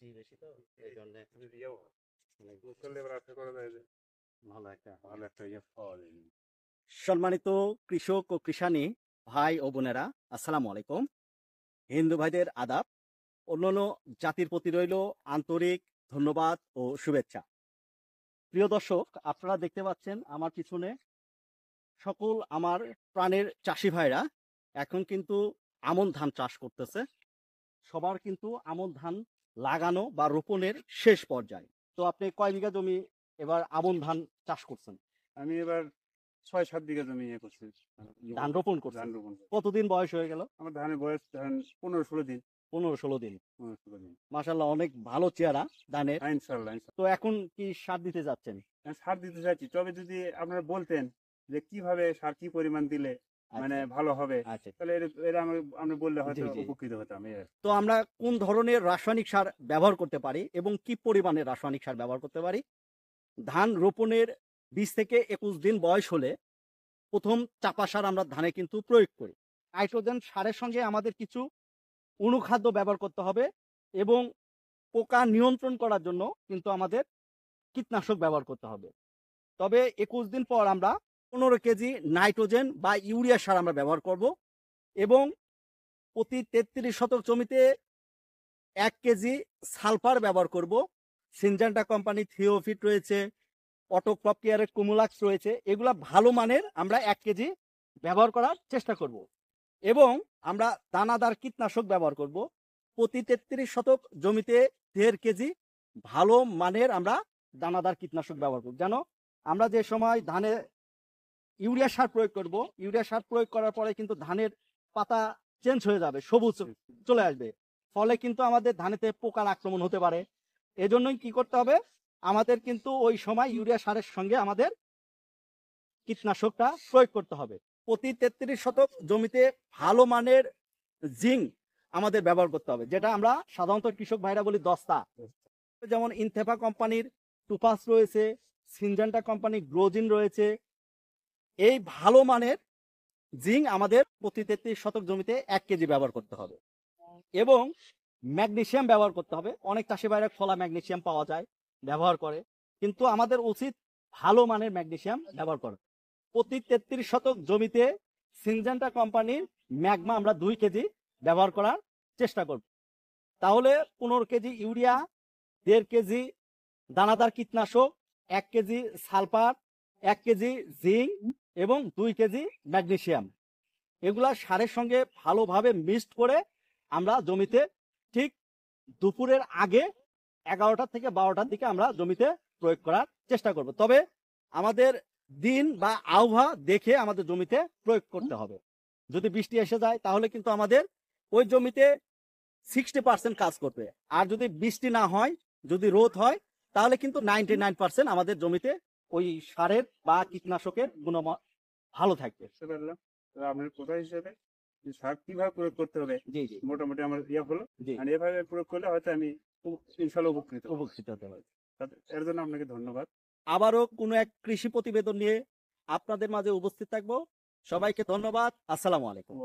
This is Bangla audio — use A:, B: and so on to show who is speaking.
A: বৃষ্টি বেশি তো এই জন্য
B: ভালো একটা ইয়ে পাওয়া যায়।
A: সম্মানিত কৃষক ও কৃষানী ভাই ও বোনেরা, আসসালামু আলাইকুম। হিন্দু ভাইদের আদাব, অন্যান্য জাতির প্রতি রইল আন্তরিক ধন্যবাদ ও শুভেচ্ছা। প্রিয় দর্শক, আপনারা দেখতে পাচ্ছেন আমার পিছনে সকল আমার প্রাণের চাষি ভাইরা এখন কিন্তু আমন ধান চাষ করতেছে। সবার কিন্তু আমন ধান লাগানো বা রোপণের শেষ পর্যায়ে। তো আপনি কয় বিঘা জমি এবার আমন ধান চাষ করছেন?
B: আমি এবার ৬-৭ বিঘা জমি ইয়ে করছি,
A: ধান রোপণ করছেন।
B: ধান রোপণ করছি।
A: কতদিন বয়স হয়ে গেল?
B: আমার ধানের বয়স ধরেন ১৫-১৬ দিন।
A: ১৫-১৬ দিন।
B: ১৫-১৬ দিন।
A: মাশাআল্লাহ, অনেক ভালো চেহারা ধানের।
B: হ্যাঁ, ইনশাআল্লাহ।
A: তো এখন কি সার দিতে যাচ্ছেন?
B: আমি সার দিতে চাইছি, তবে যদি আপনারা বলতেন যে কিভাবে সার কি পরিমাণ দিলে মানে ভালো হবে,
A: আচ্ছা,
B: তাহলে এরা আমি বললে হয়তো
A: জি, জি।
B: উপকৃত হতাম।
A: তো আমরা কোন ধরনের রাসায়নিক সার ব্যবহার করতে পারি এবং কি পরিমাণে রাসায়নিক সার ব্যবহার করতে পারি? ধান রোপণের ২০ থেকে ২১ দিন বয়স হলে প্রথম চাপা সার আমরা ধানে কিন্তু প্রয়োগ করি। নাইট্রোজেন সারের সঙ্গে আমাদের কিছু অনুখাদ্য ব্যবহার করতে হবে এবং পোকা নিয়ন্ত্রণ করার জন্য কিন্তু আমাদের কীটনাশক ব্যবহার করতে হবে। তবে ২১ দিন পর আমরা ১৫ কেজি নাইট্রোজেন বা ইউরিয়া সার আমরা ব্যবহার করব এবং প্রতি ৩৩ শতক জমিতে ১ কেজি সালফার ব্যবহার করব। সিনজেন্টা কোম্পানি থিওফিট রয়েছে, অটোক্রপ কেয়ারের কুমুলাক্স রয়েছে, এগুলা ভালো মানের আমরা ১ কেজি ব্যবহার করার চেষ্টা করব এবং আমরা দানাদার কীটনাশক ব্যবহার করব। প্রতি ৩৩ শতক জমিতে ১.৫ কেজি ভালো মানের আমরা দানাদার কীটনাশক ব্যবহার করব। যেন আমরা যে সময় ধানে ইউরিয়া সার প্রয়োগ করব, ইউরিয়া সার প্রয়োগ করার পরে কিন্তু ধানের পাতা চেঞ্জ হয়ে যাবে, সবুজ চলে আসবে, ফলে কিন্তু আমাদের ধানেতে পোকার আক্রমণ হতে পারে। এজন্যই কি করতে হবে, আমাদের কিন্তু ওই সময় ইউরিয়া সারের সঙ্গে আমাদের কীটনাশকটা প্রয়োগ করতে হবে। প্রতি ৩৩ শতক জমিতে ভালো মানের জিঙ্ক আমাদের ব্যবহার করতে হবে, যেটা আমরা সাধারণত কৃষক ভাইরা বলি দস্তা। যেমন ইনথেফা কোম্পানির টুপাস রয়েছে, সিনজেন্টা কোম্পানির গ্রোজিন রয়েছে। এই ভালো মানের জিঙ্ক আমাদের প্রতি ৩৩ শতক জমিতে ১ কেজি ব্যবহার করতে হবে এবং ম্যাগনেসিয়াম ব্যবহার করতে হবে। অনেক চাষি ভাইরা খোলা ম্যাগনেসিয়াম পাওয়া যায়, ব্যবহার করে, কিন্তু আমাদের উচিত ভালো মানের ম্যাগনেসিয়াম ব্যবহার করা। প্রতি ৩৩ শতক জমিতে সিনজেন্টা কোম্পানির ম্যাগমা আমরা ২ কেজি ব্যবহার করার চেষ্টা করব। তাহলে ১৫ কেজি ইউরিয়া, ১.৫ কেজি দানাদার কীটনাশক, ১ কেজি সালফার, ১ কেজি জিঙ্ক এবং ২ কেজি ম্যাগনেসিয়াম, এগুলা সারের সঙ্গে ভালোভাবে মিক্সড করে আমরা জমিতে ঠিক দুপুরের আগে ১১টা থেকে ১২টার দিকে আমরা জমিতে প্রয়োগ করার চেষ্টা করব। তবে আমাদের দিন বা আবহাওয়া দেখে আমাদের জমিতে প্রয়োগ করতে হবে। যদি বৃষ্টি এসে যায় তাহলে কিন্তু আমাদের ওই জমিতে 60% কাজ করবে, আর যদি বৃষ্টি না হয়, যদি রোদ হয়, তাহলে কিন্তু 99% আমাদের জমিতে ওই সারের বা কীটনাশকের গুণমান ভালো থাকবে।
B: আপনার কথা হিসেবে সার কিভাবে প্রয়োগ করতে হবে,
A: জি, জি,
B: মোটামুটি আমার হলো।
A: জি,
B: আর এভাবে প্রয়োগ করলে হয়তো আমি ইনশাল্লাহ উপকৃত
A: হতে পারে।
B: এর জন্য আপনাকে ধন্যবাদ।
A: আবারও কোনো এক কৃষি প্রতিবেদন নিয়ে আপনাদের মাঝে উপস্থিত থাকবো। সবাইকে ধন্যবাদ। আসসালামু আলাইকুম।